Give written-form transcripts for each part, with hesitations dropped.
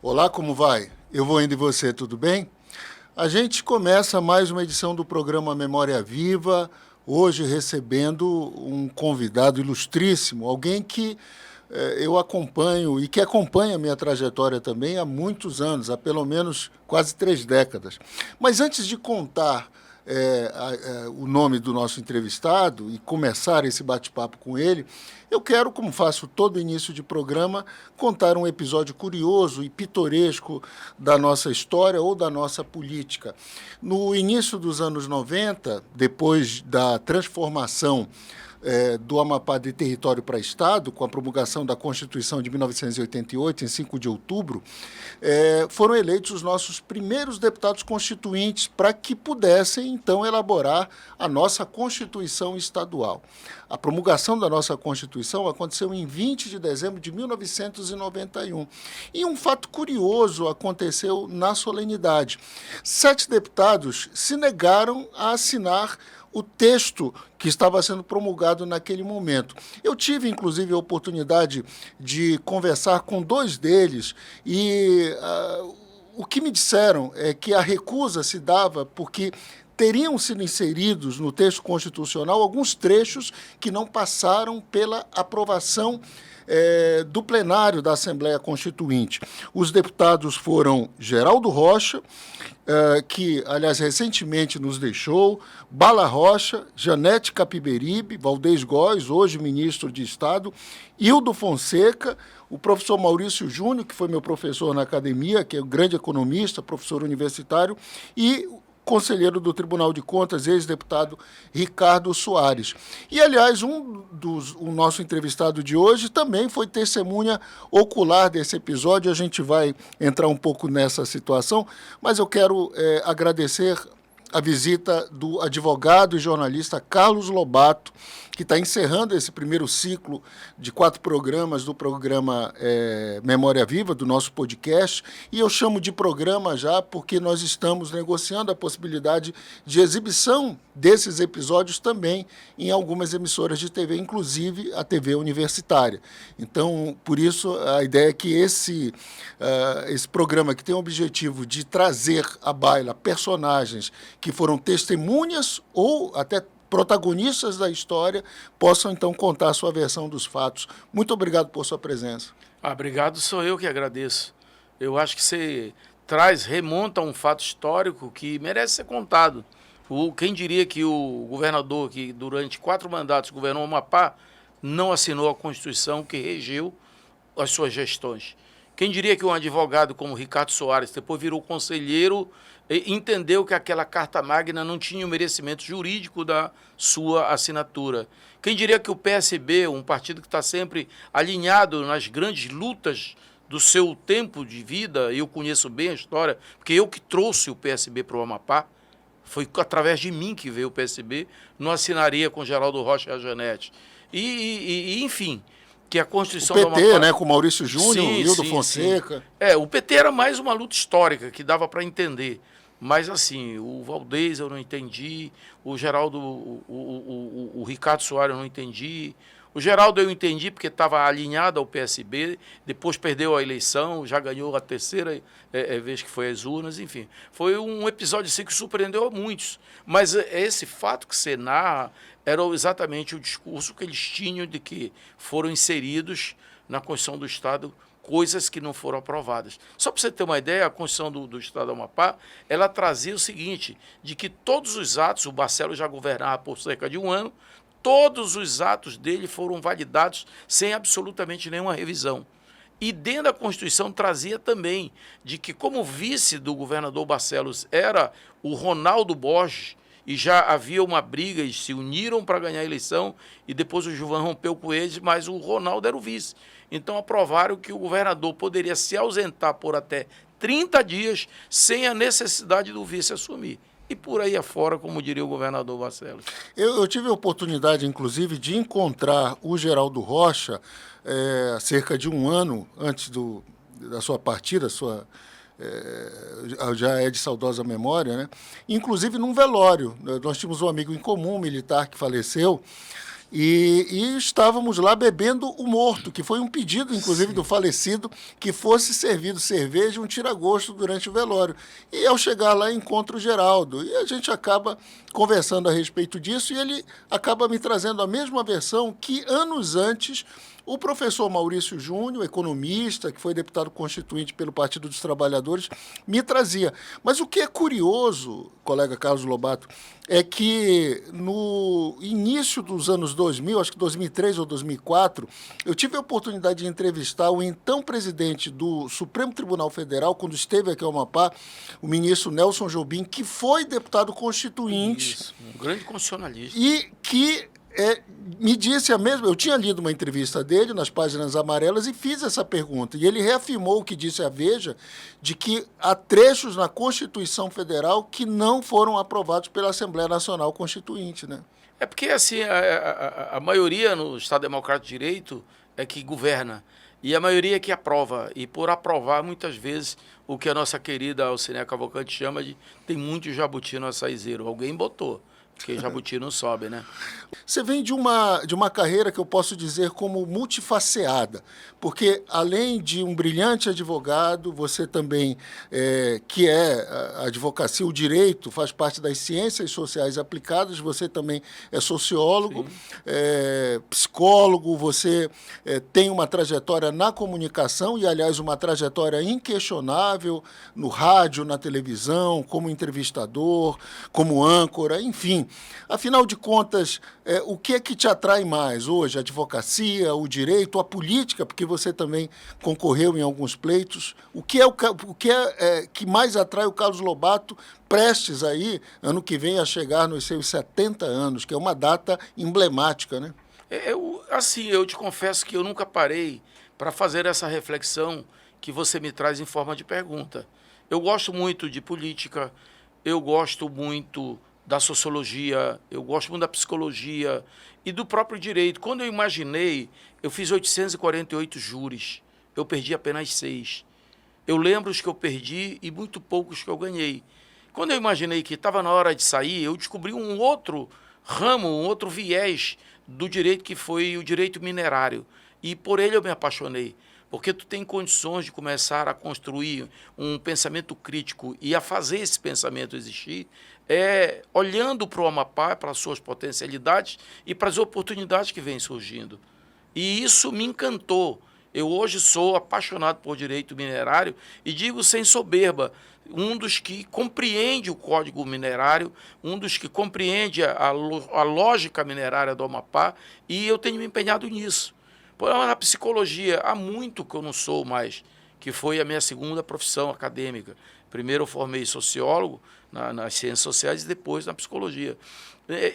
Olá, como vai? Eu vou indo e você, tudo bem? A gente começa mais uma edição do programa Memória Viva, hoje recebendo um convidado ilustríssimo, alguém que eu acompanho e que acompanha a minha trajetória também há muitos anos, há pelo menos quase 3 décadas. Mas antes de contar o nome do nosso entrevistado e começar esse bate-papo com ele, eu quero, como faço todo início de programa, contar um episódio curioso e pitoresco da nossa história ou da nossa política. No início dos anos 90, depois da transformação do Amapá de território para Estado, com a promulgação da Constituição de 1988, em 5 de outubro, foram eleitos os nossos primeiros deputados constituintes para que pudessem, então, elaborar a nossa Constituição estadual. A promulgação da nossa Constituição aconteceu em 20 de dezembro de 1991. E um fato curioso aconteceu na solenidade. 7 deputados se negaram a assinar o texto que estava sendo promulgado naquele momento. Eu tive, inclusive, a oportunidade de conversar com 2 deles e o que me disseram é que a recusa se dava porque teriam sido inseridos no texto constitucional alguns trechos que não passaram pela aprovação do plenário da Assembleia Constituinte. Os deputados foram Geraldo Rocha, que, aliás, recentemente nos deixou, Bala Rocha, Janete Capiberibe, Valdez Góes, hoje ministro de Estado, Hildo Fonseca, o professor Maurício Júnior, que foi meu professor na academia, que é um grande economista, professor universitário, e conselheiro do Tribunal de Contas, ex-deputado Ricardo Soares. E, aliás, o nosso entrevistado de hoje também foi testemunha ocular desse episódio. A gente vai entrar um pouco nessa situação, mas eu quero agradecer a visita do advogado e jornalista Carlos Lobato, que está encerrando esse primeiro ciclo de 4 programas do programa Memória Viva, do nosso podcast, e eu chamo de programa já porque nós estamos negociando a possibilidade de exibição desses episódios também em algumas emissoras de TV, inclusive a TV universitária. Então, por isso, a ideia é que esse programa, que tem o objetivo de trazer à baila personagens que foram testemunhas ou até protagonistas da história, possam, então, contar a sua versão dos fatos. Muito obrigado por sua presença. Obrigado, sou eu que agradeço. Eu acho que você remonta a um fato histórico que merece ser contado. Quem diria que o governador, que durante 4 mandatos governou o Amapá, não assinou a Constituição que regeu as suas gestões? Quem diria que um advogado como Ricardo Soares, depois virou conselheiro, entendeu que aquela Carta Magna não tinha o merecimento jurídico da sua assinatura? Quem diria que o PSB, um partido que está sempre alinhado nas grandes lutas do seu tempo de vida, eu conheço bem a história, porque eu que trouxe o PSB para o Amapá, foi através de mim que veio o PSB, não assinaria com Geraldo Rocha e a Janete. Enfim, que a Constituição do PT, do Amapá, né, com Maurício Júnior, Hildo Fonseca. Sim. O PT era mais uma luta histórica que dava para entender. Mas, assim, o Valdez eu não entendi, o Geraldo, o Ricardo Soares eu não entendi. O Geraldo eu entendi porque estava alinhado ao PSB, depois perdeu a eleição, já ganhou a 3ª vez que foi às urnas, enfim. Foi um episódio assim que surpreendeu a muitos. Mas esse fato que você narra era exatamente o discurso que eles tinham de que foram inseridos na Constituição do Estado coisas que não foram aprovadas. Só para você ter uma ideia, a Constituição do Estado do Amapá, ela trazia o seguinte, de que todos os atos, o Barcelos já governava por cerca de 1 ano, todos os atos dele foram validados sem absolutamente nenhuma revisão. E dentro da Constituição trazia também de que, como vice do governador Barcelos era o Ronaldo Borges, e já havia uma briga, eles se uniram para ganhar a eleição, e depois o Gilvan rompeu com eles, mas o Ronaldo era o vice. Então aprovaram que o governador poderia se ausentar por até 30 dias sem a necessidade do vice assumir. E por aí afora, como diria o governador Barcelos. Eu tive a oportunidade, inclusive, de encontrar o Geraldo Rocha cerca de 1 ano antes da sua partida, já é de saudosa memória, né? Inclusive num velório. Nós tínhamos um amigo em comum, militar, que faleceu, E estávamos lá bebendo o morto, que foi um pedido, inclusive, do falecido, que fosse servido cerveja e um tira-gosto durante o velório. E ao chegar lá, encontro o Geraldo. E a gente acaba conversando a respeito disso e ele acaba me trazendo a mesma versão que, anos antes, o professor Maurício Júnior, economista, que foi deputado constituinte pelo Partido dos Trabalhadores, me trazia. Mas o que é curioso, colega Carlos Lobato, é que no início dos anos 2000, acho que 2003 ou 2004, eu tive a oportunidade de entrevistar o então presidente do Supremo Tribunal Federal, quando esteve aqui ao Amapá, o ministro Nelson Jobim, que foi deputado constituinte. Isso, um grande constitucionalista. E que me disse a mesma... Eu tinha lido uma entrevista dele nas páginas amarelas e fiz essa pergunta. E ele reafirmou o que disse a Veja, de que há trechos na Constituição Federal que não foram aprovados pela Assembleia Nacional Constituinte, né? É porque, assim, a maioria no Estado Democrático de Direito é que governa. E a maioria é que aprova. E por aprovar, muitas vezes, o que a nossa querida Alcineia Cavalcante chama de tem muito jabuti no açaizeiro. Alguém botou. Porque jabuti não sobe, né? Você vem de uma carreira que eu posso dizer como multifaceada, porque além de um brilhante advogado, você também, que é a advocacia, o direito, faz parte das ciências sociais aplicadas, você também é sociólogo, psicólogo, você tem uma trajetória na comunicação e, aliás, uma trajetória inquestionável no rádio, na televisão, como entrevistador, como âncora, enfim. Afinal de contas, o que é que te atrai mais hoje? A advocacia, o direito, a política, porque você também concorreu em alguns pleitos. O que que mais atrai o Carlos Lobato, prestes aí, ano que vem, a chegar nos seus 70 anos, que é uma data emblemática, né? Eu te confesso que eu nunca parei para fazer essa reflexão que você me traz em forma de pergunta. Eu gosto muito de política, eu gosto muito da sociologia, eu gosto muito da psicologia e do próprio direito. Quando eu imaginei, eu fiz 848 júris, eu perdi apenas 6. Eu lembro os que eu perdi e muito poucos que eu ganhei. Quando eu imaginei que estava na hora de sair, eu descobri um outro ramo, um outro viés do direito, que foi o direito minerário. E por ele eu me apaixonei, porque tu tem condições de começar a construir um pensamento crítico e a fazer esse pensamento existir, olhando para o Amapá, para as suas potencialidades e para as oportunidades que vêm surgindo. E isso me encantou. Eu hoje sou apaixonado por direito minerário e digo sem soberba, um dos que compreende o Código Minerário, um dos que compreende a lógica minerária do Amapá, e eu tenho me empenhado nisso. Na psicologia, há muito que eu não sou mais, que foi a minha segunda profissão acadêmica. Primeiro eu formei sociólogo nas ciências sociais e depois na psicologia.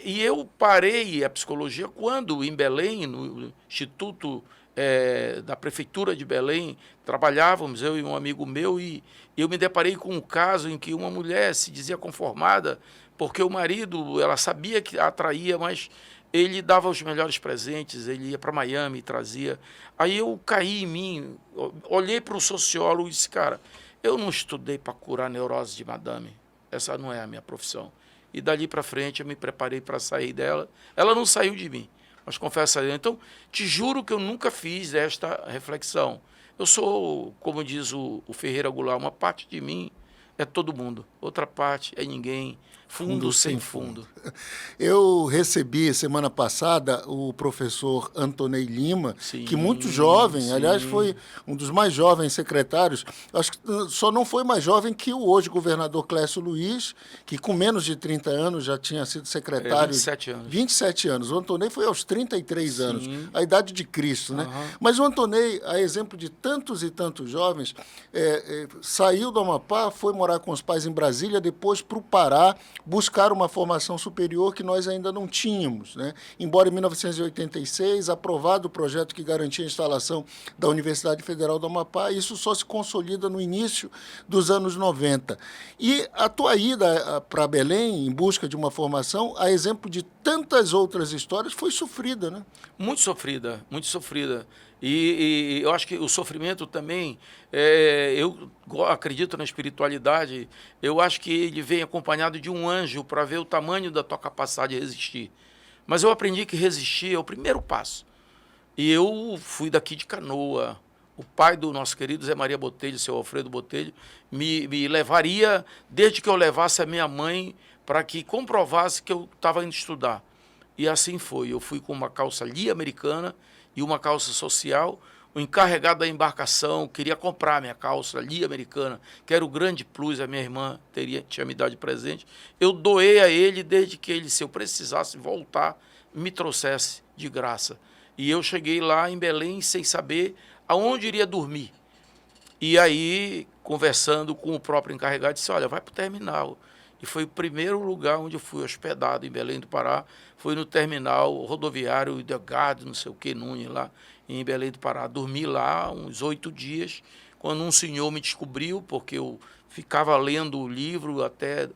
E eu parei a psicologia quando, em Belém, no Instituto da Prefeitura de Belém, trabalhávamos, eu e um amigo meu, e eu me deparei com um caso em que uma mulher se dizia conformada porque o marido, ela sabia que a atraía, mas ele dava os melhores presentes, ele ia para Miami e trazia. Aí eu caí em mim, olhei para o sociólogo e disse, cara, eu não estudei para curar neurose de madame, essa não é a minha profissão. E dali para frente eu me preparei para sair dela. Ela não saiu de mim, mas confesso a Deus. Então, te juro que eu nunca fiz esta reflexão. Eu sou, como diz o Ferreira Goulart, uma parte de mim é todo mundo, outra parte é ninguém. Fundo sem fundo. Eu recebi semana passada o professor Antonei Lima, Sim, que muito jovem, sim. Aliás, foi um dos mais jovens secretários. Acho que só não foi mais jovem que o hoje governador Clécio Luiz, que com menos de 30 anos já tinha sido secretário. 27 anos. 27 anos. O Antonei foi aos 33 Sim. anos, a idade de Cristo, né? Uhum. Mas o Antonei, a exemplo de tantos e tantos jovens, saiu do Amapá, foi morar com os pais em Brasília, depois para o Pará, buscar uma formação superior que nós ainda não tínhamos, né? Embora em 1986, aprovado o projeto que garantia a instalação da Universidade Federal do Amapá, isso só se consolida no início dos anos 90. E a tua ida para Belém, em busca de uma formação, a exemplo de tantas outras histórias, foi sofrida, né? Muito sofrida, muito sofrida. E eu acho que o sofrimento também, eu acredito na espiritualidade, eu acho que ele vem acompanhado de um anjo para ver o tamanho da tua capacidade de resistir. Mas eu aprendi que resistir é o primeiro passo. E eu fui daqui de Canoa. O pai do nosso querido Zé Maria Botelho, seu Alfredo Botelho, me levaria, desde que eu levasse a minha mãe, para que comprovasse que eu estava indo estudar. E assim foi. Eu fui com uma calça Lee americana e uma calça social. O encarregado da embarcação queria comprar minha calça Lee americana, que era o grande plus, a minha irmã tinha me dado de presente. Eu doei a ele, desde que ele, se eu precisasse voltar, me trouxesse de graça. E eu cheguei lá em Belém sem saber aonde iria dormir. E aí, conversando com o próprio encarregado, disse, olha, vai para o terminal. E foi o primeiro lugar onde eu fui hospedado, em Belém do Pará. Foi no terminal rodoviário Delgado, não sei o que, Nunes, lá em Belém do Pará. Dormi lá uns 8 dias, quando um senhor me descobriu, porque eu ficava lendo o livro até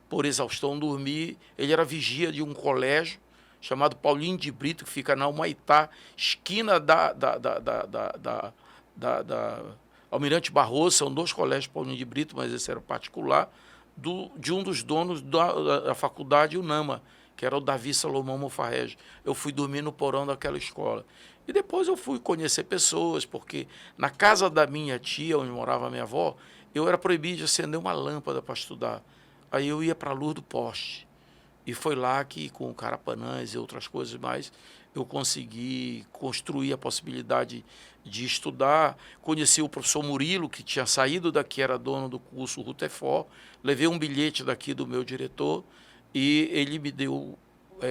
por exaustão dormir. Ele era vigia de um colégio chamado Paulinho de Brito, que fica na Humaitá, esquina da Almirante Barroso. São 2 colégios Paulinho de Brito, mas esse era particular, de um dos donos da faculdade UNAMA, que era o Davi Salomão Mofarrege. Eu fui dormir no porão daquela escola. E depois eu fui conhecer pessoas, porque na casa da minha tia, onde morava a minha avó, eu era proibido de acender uma lâmpada para estudar. Aí eu ia para a luz do poste. E foi lá que, com Carapanãs e outras coisas mais, eu consegui construir a possibilidade de estudar. Conheci o professor Murilo, que tinha saído daqui, era dono do curso Rutherford. Levei um bilhete daqui do meu diretor e ele me deu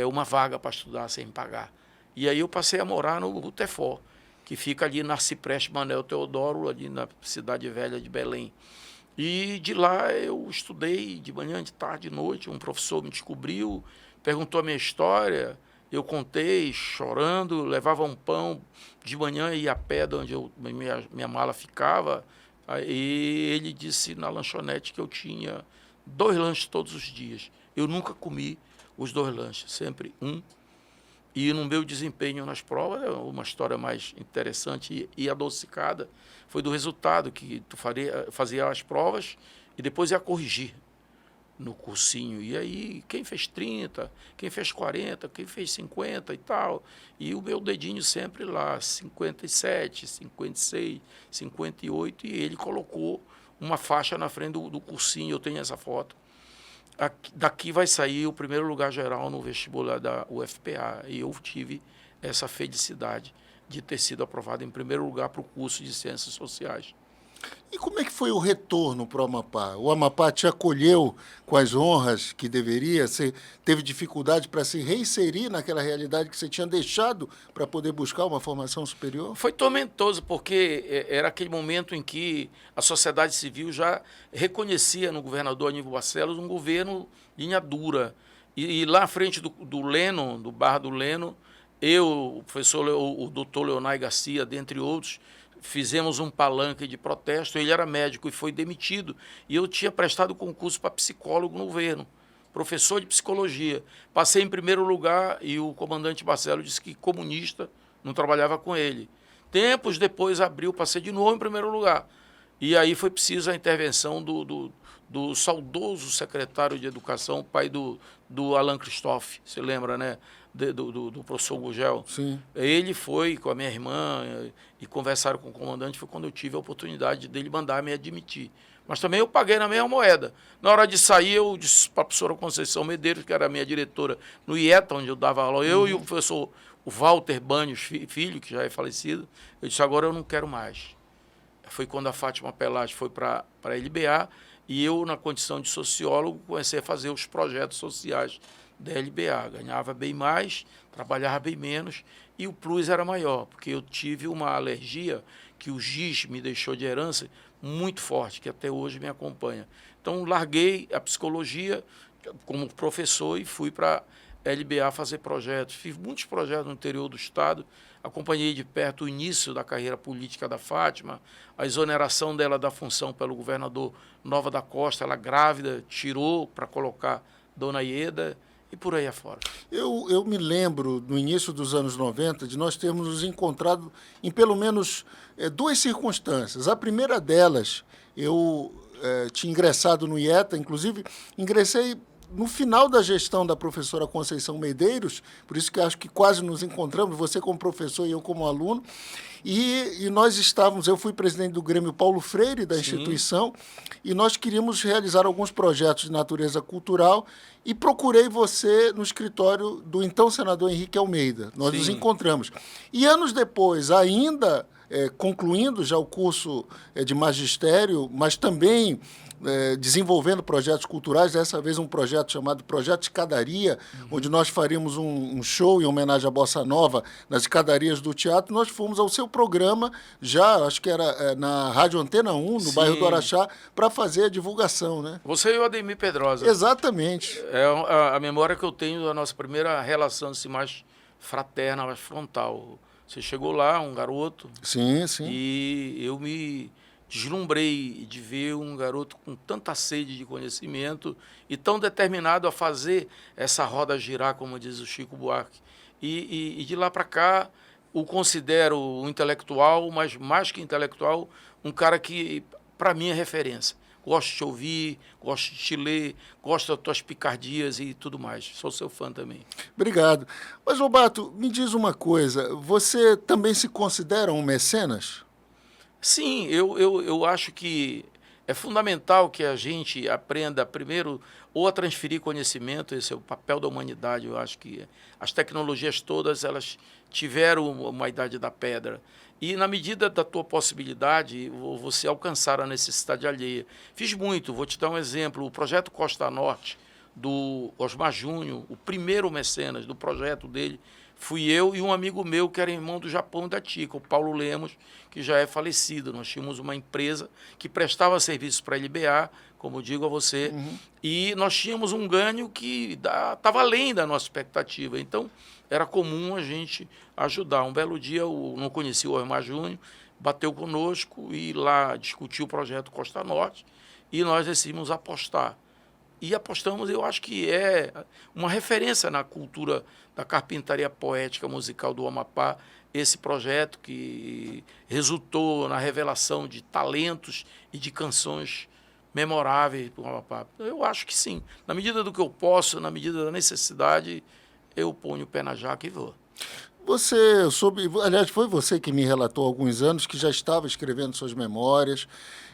uma vaga para estudar sem pagar. E aí eu passei a morar no Rutherford, que fica ali na Cipreste Manuel Teodoro, ali na cidade velha de Belém. E de lá eu estudei de manhã, de tarde, de noite. Um professor me descobriu, perguntou a minha história, eu contei, chorando, levava um pão de manhã e ia a pé de onde minha mala ficava. Aí ele disse na lanchonete que eu tinha 2 lanches todos os dias. Eu nunca comi os 2 lanches, sempre um. E no meu desempenho nas provas, uma história mais interessante e adocicada, foi do resultado, que tu fazia as provas e depois ia corrigir no cursinho. E aí, quem fez 30, quem fez 40, quem fez 50 e tal. E o meu dedinho sempre lá, 57, 56, 58, e ele colocou uma faixa na frente do cursinho, eu tenho essa foto. Daqui vai sair o primeiro lugar geral no vestibular da UFPA. E eu tive essa felicidade de ter sido aprovado em primeiro lugar para o curso de Ciências Sociais. E como é que foi o retorno para o Amapá? O Amapá te acolheu com as honras que deveria? Você teve dificuldade para se reinserir naquela realidade que você tinha deixado para poder buscar uma formação superior? Foi tormentoso, porque era aquele momento em que a sociedade civil já reconhecia no governador Aníbal Barcelos um governo linha dura. E lá à frente do Leno, do bar do Leno, eu, o professor, o doutor Leonai Garcia, dentre outros, fizemos um palanque de protesto. Ele era médico e foi demitido. E eu tinha prestado concurso para psicólogo no governo, professor de psicologia. Passei em primeiro lugar e o comandante Barcelos disse que comunista não trabalhava com ele. Tempos depois abriu, passei de novo em primeiro lugar. E aí foi preciso a intervenção do saudoso secretário de Educação, pai do Alain Christophe, se lembra, né? Do professor Gugel. Sim. Ele foi com a minha irmã e conversaram com o comandante. Foi quando eu tive a oportunidade dele mandar me admitir. Mas também eu paguei na mesma moeda. Na hora de sair, eu disse para a professora Conceição Medeiros, que era a minha diretora no IETA, onde eu dava aula, eu e o professor o Walter Banhos Filho, que já é falecido, eu disse, agora eu não quero mais. Foi quando a Fátima Pelage foi para a LBA e eu, na condição de sociólogo, comecei a fazer os projetos sociais da LBA. Ganhava bem mais, trabalhava bem menos e o plus era maior, porque eu tive uma alergia que o giz me deixou de herança muito forte, que até hoje me acompanha. Então, larguei a psicologia como professor e fui para a LBA fazer projetos. Fiz muitos projetos no interior do estado, acompanhei de perto o início da carreira política da Fátima, a exoneração dela da função pelo governador Nova da Costa, ela grávida, tirou para colocar Dona Ieda, e por aí afora. Eu me lembro, no início dos anos 90, de nós termos nos encontrado em pelo menos 2 circunstâncias. A primeira delas, eu tinha ingressado no IETA, inclusive ingressei no final da gestão da professora Conceição Medeiros, por isso que acho que quase nos encontramos, você como professor e eu como aluno, e nós estávamos, eu fui presidente do Grêmio Paulo Freire, da instituição, e nós queríamos realizar alguns projetos de natureza cultural e procurei você no escritório do então senador Henrique Almeida. Nós nos encontramos. E anos depois, ainda concluindo já o curso de magistério, mas também desenvolvendo projetos culturais, dessa vez um projeto chamado Projeto Escadaria, onde nós faríamos um show em homenagem à Bossa Nova nas escadarias do teatro. Nós fomos ao seu programa, já acho que era na Rádio Antena 1, no bairro do Araxá, para fazer a divulgação, né? Você e o Ademir Pedrosa. Exatamente. É a memória que eu tenho da nossa primeira relação assim, mais fraterna, mais frontal. Você chegou lá, um garoto. Sim, sim. E eu me deslumbrei de ver um garoto com tanta sede de conhecimento e tão determinado a fazer essa roda girar, como diz o Chico Buarque. E de lá para cá, o considero um intelectual, mas mais que intelectual, um cara que, para mim, é referência. Gosto de te ouvir, gosto de te ler, gosto das tuas picardias e tudo mais. Sou seu fã também. Obrigado. Mas, Lobato, me diz uma coisa. Você também se considera um mecenas? Sim, eu acho que é fundamental que a gente aprenda primeiro ou a transferir conhecimento, esse é o papel da humanidade. Eu acho que as tecnologias todas, elas tiveram uma idade da pedra. E na medida da tua possibilidade, você alcançar a necessidade alheia. Fiz muito, vou te dar um exemplo. O projeto Costa Norte, do Osmar Júnior, o primeiro mecenas do projeto dele, fui eu e um amigo meu que era irmão do Japão e da Tica, o Paulo Lemos, que já é falecido. Nós tínhamos uma empresa que prestava serviços para a LBA, como eu digo a você, e nós tínhamos um ganho que estava além da nossa expectativa. Então, era comum a gente ajudar. Um belo dia, eu não conhecia o Osmar Júnior, bateu conosco e lá discutiu o projeto Costa Norte e nós decidimos apostar. E apostamos, eu acho que é uma referência na cultura da carpintaria poética musical do Amapá, esse projeto que resultou na revelação de talentos e de canções memoráveis do Amapá. Eu acho que sim. Na medida do que eu posso, na medida da necessidade, eu ponho o pé na jaca e vou. Você soube, aliás, foi você que me relatou há alguns anos que já estava escrevendo suas memórias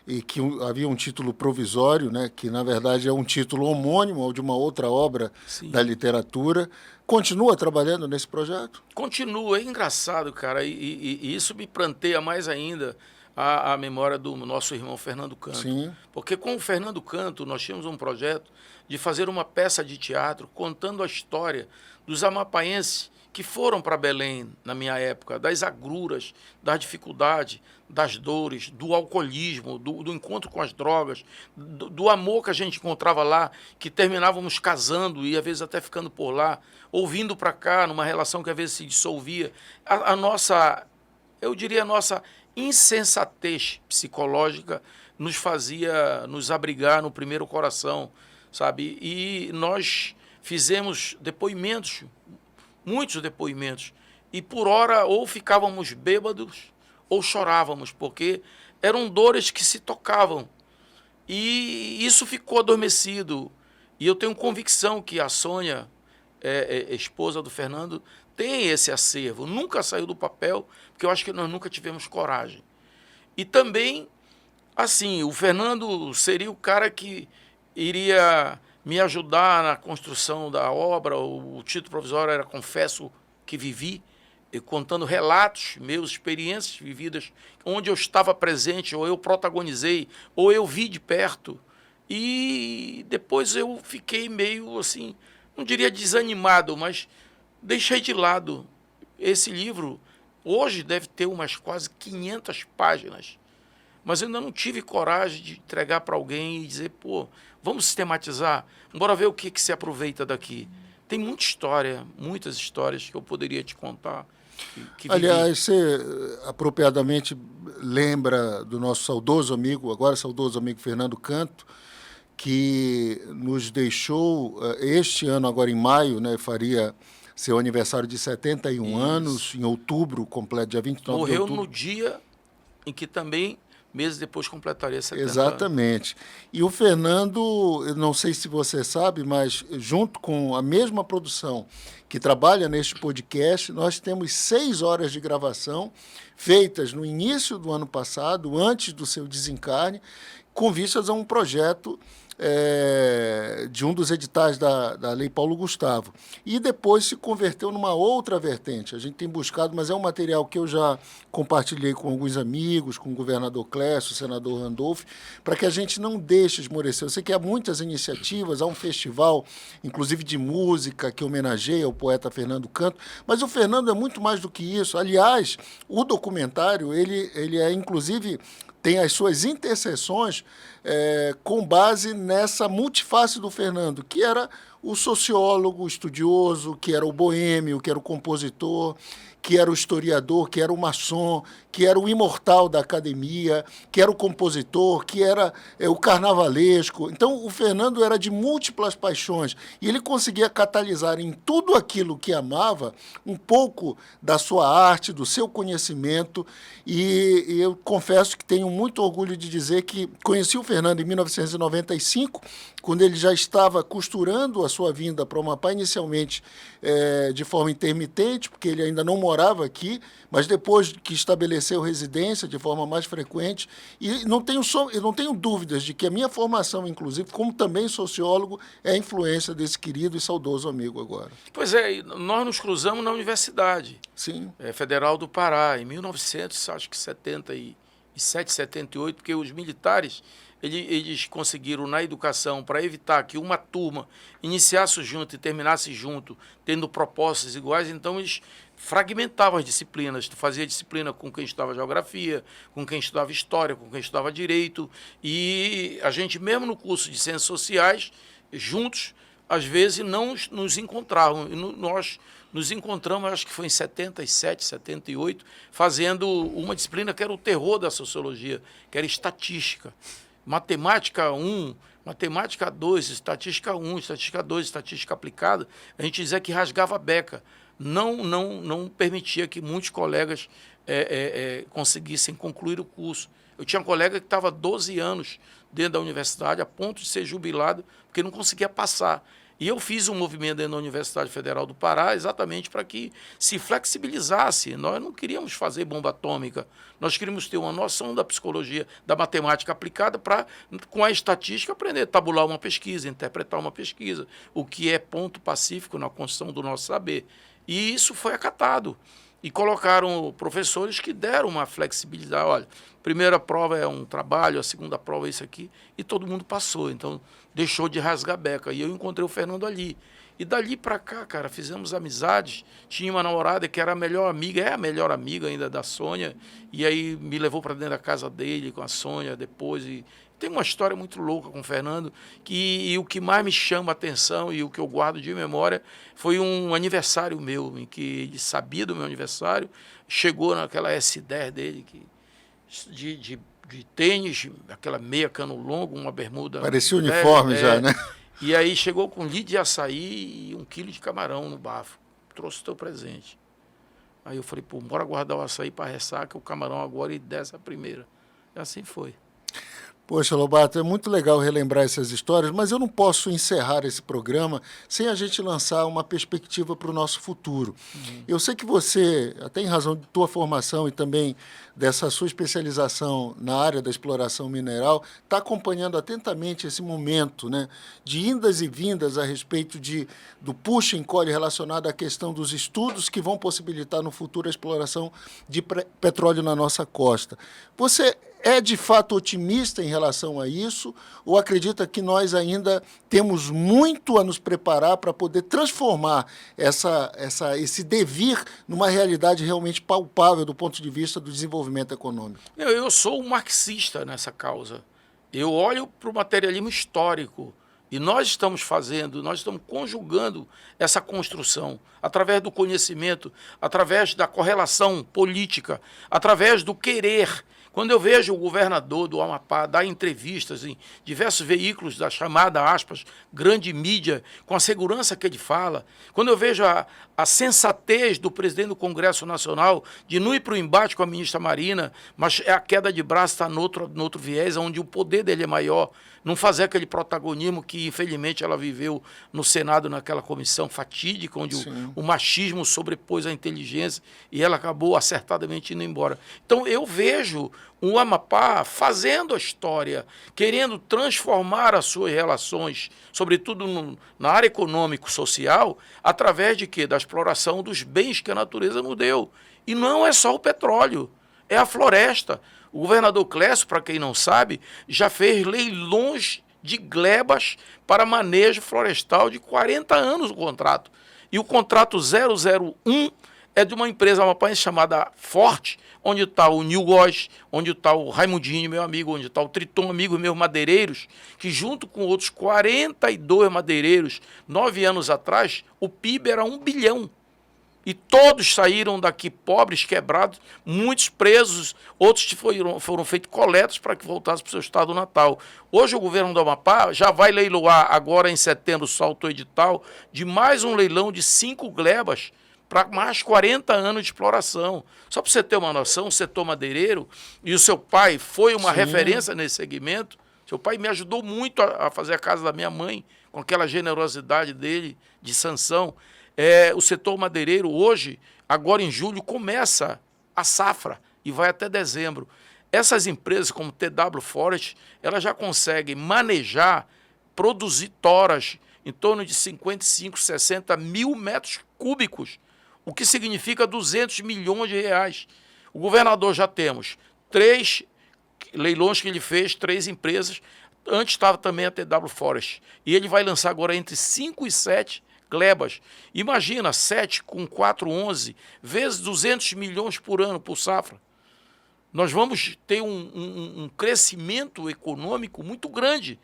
e que havia um título provisório, né, que na verdade é um título homônimo ao de uma outra obra da literatura. Continua trabalhando nesse projeto? Continua, é engraçado, cara, e isso me planteia mais ainda a memória do nosso irmão Fernando Canto. Sim. Porque com o Fernando Canto nós tínhamos um projeto de fazer uma peça de teatro contando a história dos amapaenses que foram para Belém na minha época, das agruras, das dificuldades, das dores, do alcoolismo, do encontro com as drogas, do amor que a gente encontrava lá, que terminávamos casando e às vezes até ficando por lá, ou vindo para cá numa relação que às vezes se dissolvia. A nossa, eu diria, a nossa insensatez psicológica nos fazia nos abrigar no primeiro coração, sabe? E nós fizemos depoimentos, muitos depoimentos, e por hora ou ficávamos bêbados ou chorávamos, porque eram dores que se tocavam. E isso ficou adormecido. E eu tenho convicção que a Sônia, esposa do Fernando, tem esse acervo. Nunca saiu do papel, porque eu acho que nós nunca tivemos coragem. E também, assim, o Fernando seria o cara que iria me ajudar na construção da obra. O título provisório era Confesso que Vivi, contando relatos meus, experiências vividas, onde eu estava presente, ou eu protagonizei, ou eu vi de perto. E depois eu fiquei meio assim, não diria desanimado, mas deixei de lado. Esse livro hoje deve ter umas quase 500 páginas, mas eu ainda não tive coragem de entregar para alguém e dizer, pô, vamos sistematizar, bora ver o que se aproveita daqui. Tem muita história, muitas histórias que eu poderia te contar. Que aliás, você apropriadamente lembra do nosso saudoso amigo, agora saudoso amigo Fernando Canto, que nos deixou este ano, agora em maio, né, faria seu aniversário de 71 anos, em outubro, completo, dia 29 de outubro. Morreu no dia em que também meses depois completaria 70 anos. Exatamente. E o Fernando, eu não sei se você sabe, mas junto com a mesma produção que trabalha neste podcast, nós temos 6 horas de gravação feitas no início do ano passado, antes do seu desencarne, com vistas a um projeto de um dos editais da Lei Paulo Gustavo. E depois se converteu numa outra vertente. A gente tem buscado, mas é um material que eu já compartilhei com alguns amigos, com o governador Clécio, o senador Randolph, para que a gente não deixe esmorecer. Eu sei que há muitas iniciativas, há um festival, inclusive de música, que homenageia o poeta Fernando Canto, mas o Fernando é muito mais do que isso. Aliás, o documentário, ele é, inclusive, tem as suas interseções com base nessa multiface do Fernando, que era o sociólogo, o estudioso, que era o boêmio, que era o compositor, que era o historiador, que era o maçom, que era o imortal da academia, que era o compositor, que era o carnavalesco. Então, o Fernando era de múltiplas paixões e ele conseguia catalisar em tudo aquilo que amava um pouco da sua arte, do seu conhecimento, e eu confesso que tenho muito orgulho de dizer que conheci o Fernando em 1995, quando ele já estava costurando a sua vinda para o Amapá, inicialmente de forma intermitente, porque ele ainda não morava aqui, mas depois que estabeleceu residência de forma mais frequente, e não tenho dúvidas de que a minha formação, inclusive, como também sociólogo, é a influência desse querido e saudoso amigo agora. Pois é, nós nos cruzamos na Universidade Sim. Federal do Pará, em 1977, 78, porque os militares eles conseguiram na educação, para evitar que uma turma iniciasse junto e terminasse junto, tendo propostas iguais, então eles fragmentavam as disciplinas. Tu fazia disciplina com quem estudava geografia, com quem estudava história, com quem estudava direito, e a gente, mesmo no curso de ciências sociais, juntos, às vezes não nos encontravam. Nós nos encontramos, acho que foi em 77, 78, fazendo uma disciplina que era o terror da sociologia, que era estatística. Matemática 1, matemática 2, estatística 1, estatística 2, estatística aplicada, a gente dizia que rasgava a beca. Não permitia que muitos colegas conseguissem concluir o curso. Eu tinha um colega que estava 12 anos dentro da universidade, a ponto de ser jubilado, porque não conseguia passar. E eu fiz um movimento dentro da Universidade Federal do Pará exatamente para que se flexibilizasse. Nós não queríamos fazer bomba atômica, nós queríamos ter uma noção da psicologia, da matemática aplicada para, com a estatística, aprender a tabular uma pesquisa, interpretar uma pesquisa, o que é ponto pacífico na construção do nosso saber. E isso foi acatado. E colocaram professores que deram uma flexibilidade. Olha, a primeira prova é um trabalho, a segunda prova é isso aqui, e todo mundo passou. Então, deixou de rasgar a beca. E eu encontrei o Fernando ali. E dali para cá, cara, fizemos amizades. Tinha uma namorada que era a melhor amiga, é a melhor amiga ainda da Sônia, e aí me levou para dentro da casa dele com a Sônia depois. E tem uma história muito louca com o Fernando, e o que mais me chama a atenção e o que eu guardo de memória foi um aniversário meu, em que ele sabia do meu aniversário, chegou naquela S10 dele, de tênis, aquela meia cano longo, uma bermuda... Parecia uniforme já, né? E aí chegou com litro de açaí e 1 quilo de camarão no bafo. Trouxe o teu presente. Aí eu falei, pô, bora guardar o açaí para ressaca, o camarão agora e desce a primeira. E assim foi. Poxa, Lobato, é muito legal relembrar essas histórias, mas eu não posso encerrar esse programa sem a gente lançar uma perspectiva para o nosso futuro. Eu sei que você, até em razão de tua formação e também dessa sua especialização na área da exploração mineral, está acompanhando atentamente esse momento, né, de indas e vindas a respeito do puxa e encolhe relacionado à questão dos estudos que vão possibilitar no futuro a exploração de petróleo na nossa costa. Você é de fato otimista em relação a isso ou acredita que nós ainda temos muito a nos preparar para poder transformar esse devir numa realidade realmente palpável do ponto de vista do desenvolvimento econômico? Eu sou um marxista nessa causa. Eu olho para o materialismo histórico e nós estamos conjugando essa construção através do conhecimento, através da correlação política, através do querer. Quando eu vejo o governador do Amapá dar entrevistas em diversos veículos da chamada, aspas, grande mídia, com a segurança que ele fala, quando eu vejo a sensatez do presidente do Congresso Nacional de não ir para o embate com a ministra Marina, mas a queda de braço está no outro viés, onde o poder dele é maior, não fazer aquele protagonismo que, infelizmente, ela viveu no Senado, naquela comissão fatídica, onde o machismo sobrepôs a inteligência e ela acabou acertadamente indo embora. Então, eu vejo o Amapá fazendo a história, querendo transformar as suas relações, sobretudo na área econômico-social, através de quê? Da exploração dos bens que a natureza nos deu. E não é só o petróleo, é a floresta. O governador Clécio, para quem não sabe, já fez leilões de glebas para manejo florestal de 40 anos o contrato. E o contrato 001 é de uma empresa amapaense chamada Forte, onde está o Nil Góes, onde está o Raimundinho, meu amigo, onde está o Triton, amigo meus madeireiros, que junto com outros 42 madeireiros, 9 anos atrás, o PIB era 1 bilhão. E todos saíram daqui pobres, quebrados, muitos presos, outros foram feitos coletas para que voltassem para o seu estado natal. Hoje o governo do Amapá já vai leiloar, agora em setembro, solta o edital, de mais um leilão de 5 glebas para mais 40 anos de exploração. Só para você ter uma noção, o setor madeireiro, e o seu pai foi uma referência nesse segmento, seu pai me ajudou muito a fazer a casa da minha mãe, com aquela generosidade dele, de sanção. O setor madeireiro hoje, agora em julho, começa a safra e vai até dezembro. Essas empresas como TW Forest, elas já conseguem manejar, produzir toras em torno de 55, 60 mil metros cúbicos, o que significa 200 milhões de reais. O governador já temos 3 leilões que ele fez, 3 empresas. Antes estava também a TW Forest. E ele vai lançar agora entre 5 e 7 glebas. Imagina, 7 com 4, 11, vezes 200 milhões por ano por safra. Nós vamos ter um crescimento econômico muito grande.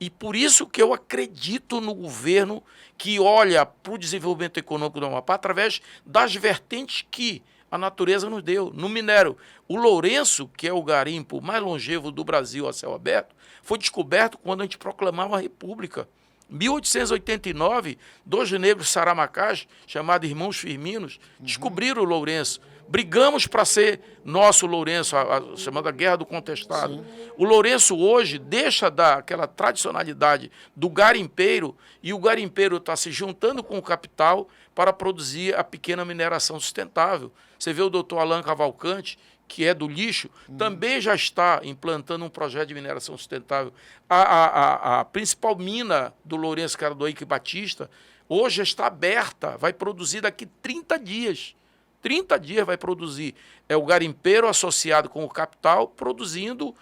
E por isso que eu acredito no governo que olha para o desenvolvimento econômico do Amapá através das vertentes que a natureza nos deu. No minério, o Lourenço, que é o garimpo mais longevo do Brasil a céu aberto, foi descoberto quando a gente proclamava a República. Em 1889, 2 negros saramacás, chamados Irmãos Firminos, descobriram o Lourenço. Brigamos para ser nosso Lourenço, a chamada Guerra do Contestado. Sim. O Lourenço hoje deixa daquela tradicionalidade do garimpeiro, e o garimpeiro está se juntando com o capital para produzir a pequena mineração sustentável. Você vê o doutor Alan Cavalcante, que é do lixo, também já está implantando um projeto de mineração sustentável. A principal mina do Lourenço Cardoique Batista hoje está aberta, vai produzir daqui 30 dias. 30 dias vai produzir. É o garimpeiro associado com o capital produzindo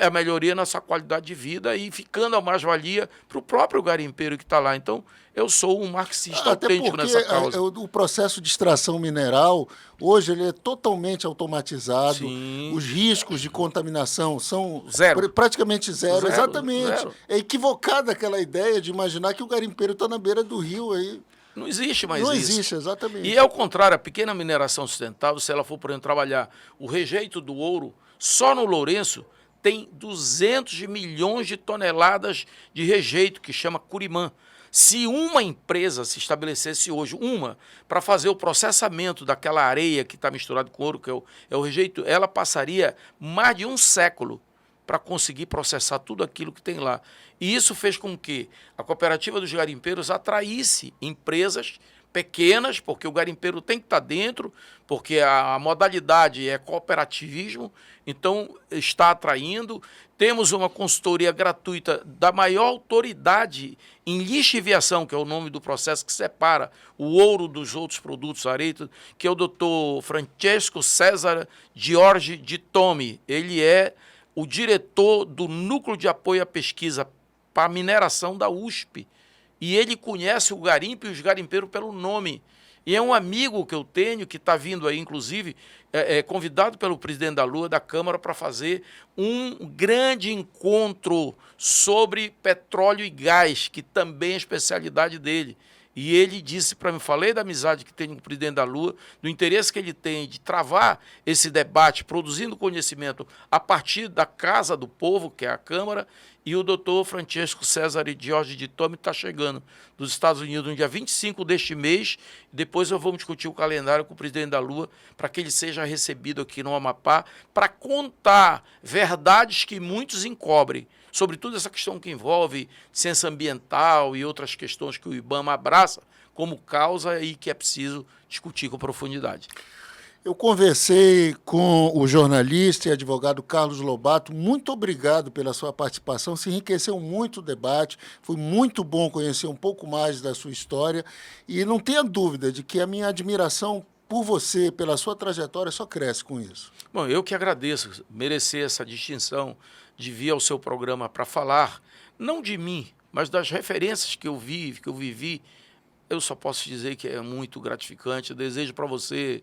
a melhoria na sua qualidade de vida e ficando a mais-valia para o próprio garimpeiro que está lá. Então, eu sou um marxista autêntico nessa causa. O processo de extração mineral, hoje, ele é totalmente automatizado. Sim. Os riscos de contaminação são praticamente zero. Exatamente. Zero. É equivocada aquela ideia de imaginar que o garimpeiro está na beira do rio aí. Não existe mais isso. Não existe, exatamente. E, ao contrário, a pequena mineração sustentável, se ela for, por exemplo, trabalhar o rejeito do ouro, só no Lourenço tem 200 milhões de toneladas de rejeito, que chama curimã. Se uma empresa se estabelecesse hoje, para fazer o processamento daquela areia que está misturada com ouro, que é o rejeito, ela passaria mais de um século para conseguir processar tudo aquilo que tem lá. E isso fez com que a cooperativa dos garimpeiros atraísse empresas pequenas, porque o garimpeiro tem que estar dentro, porque a modalidade é cooperativismo, então está atraindo. Temos uma consultoria gratuita da maior autoridade em lixiviação, que é o nome do processo que separa o ouro dos outros produtos, areia, que é o doutor Francesco César Giorgi de Tomi. Ele é o diretor do Núcleo de Apoio à Pesquisa para a Mineração da USP. E ele conhece o garimpo e os garimpeiros pelo nome. E é um amigo que eu tenho, que está vindo aí, inclusive, convidado pelo presidente da Lua, da Câmara, para fazer um grande encontro sobre petróleo e gás, que também é a especialidade dele. E ele disse para mim, falei da amizade que tem com o presidente da Lua, do interesse que ele tem de travar esse debate, produzindo conhecimento a partir da Casa do Povo, que é a Câmara, e o doutor Francesco César e Jorge de Tome está chegando dos Estados Unidos no dia 25 deste mês. Depois eu vou discutir o calendário com o presidente da Lua para que ele seja recebido aqui no Amapá para contar verdades que muitos encobrem, sobretudo essa questão que envolve ciência ambiental e outras questões que o IBAMA abraça como causa e que é preciso discutir com profundidade. Eu conversei com o jornalista e advogado Carlos Lobato. Muito obrigado pela sua participação. Se enriqueceu muito o debate. Foi muito bom conhecer um pouco mais da sua história. E não tenha dúvida de que a minha admiração por você, pela sua trajetória, só cresce com isso. Bom, eu que agradeço merecer essa distinção de vir ao seu programa para falar, não de mim, mas das referências que eu vivi. Eu só posso dizer que é muito gratificante. Eu desejo para você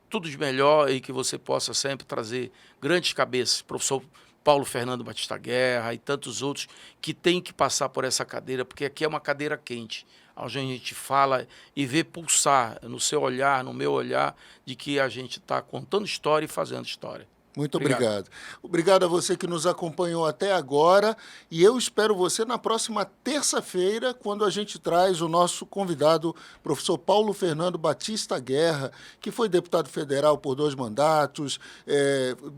tudo de melhor e que você possa sempre trazer grandes cabeças, professor Paulo Fernando Batista Guerra e tantos outros que têm que passar por essa cadeira, porque aqui é uma cadeira quente, onde a gente fala e vê pulsar no seu olhar, no meu olhar, de que a gente está contando história e fazendo história. Muito obrigado. Obrigado a você que nos acompanhou até agora e eu espero você na próxima terça-feira, quando a gente traz o nosso convidado, professor Paulo Fernando Batista Guerra, que foi deputado federal por 2 mandatos,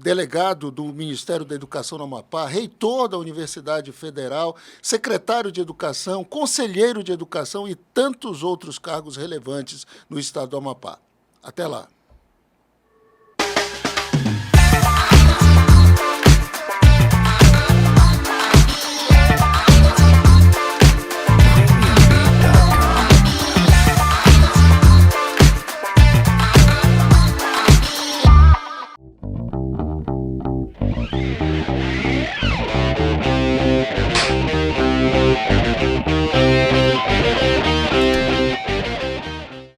delegado do Ministério da Educação no Amapá, reitor da Universidade Federal, secretário de Educação, conselheiro de Educação e tantos outros cargos relevantes no estado do Amapá. Até lá.